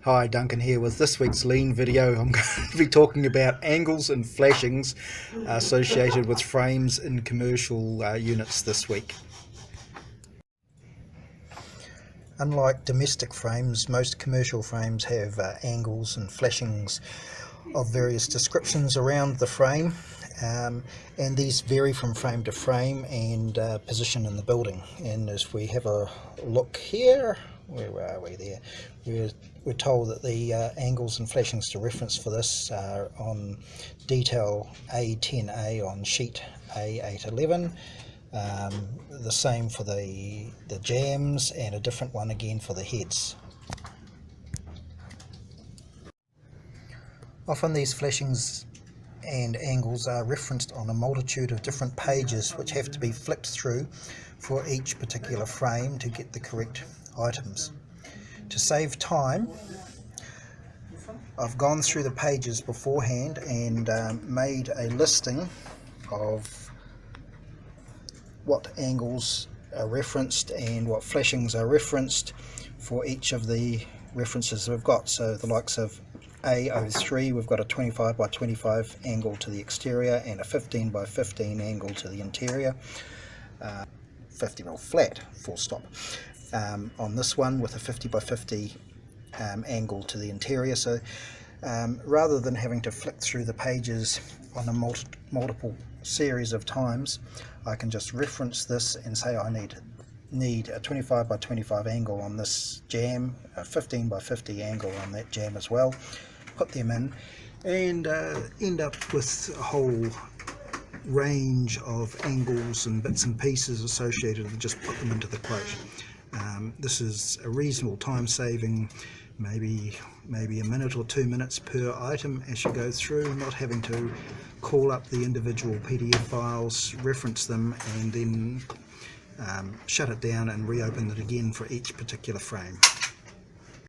Hi, Duncan here with this week's Lean video. I'm going to be talking about angles and flashings associated with frames in commercial units this week. Unlike domestic frames, most commercial frames have angles and flashings of various descriptions around the frame, and these vary from frame to frame and position in the building. And as we have a look here, where are we there? We're told that the angles and flashings to reference for this are on detail A10A on sheet A811. The same for the jambs, and a different one again for the heads. Often these flashings and angles are referenced on a multitude of different pages which have to be flicked through for each particular frame to get the correct items. To save time, I've gone through the pages beforehand and made a listing of what angles are referenced and what flashings are referenced for each of the references we've got. So the likes of A03, we've got a 25 by 25 angle to the exterior and a 15 by 15 angle to the interior. 50mm flat, full stop. On this one with a 50 by 50 angle to the interior. So rather than having to flick through the pages on a multiple series of times, I can just reference this and say I need a 25 by 25 angle on this jam, a 15 by 50 angle on that jam as well, put them in, and end up with a whole range of angles and bits and pieces associated, and just put them into the quote. This is a reasonable time saving, maybe a minute or 2 minutes per item as you go through, not having to call up the individual PDF files, reference them, and then shut it down and reopen it again for each particular frame.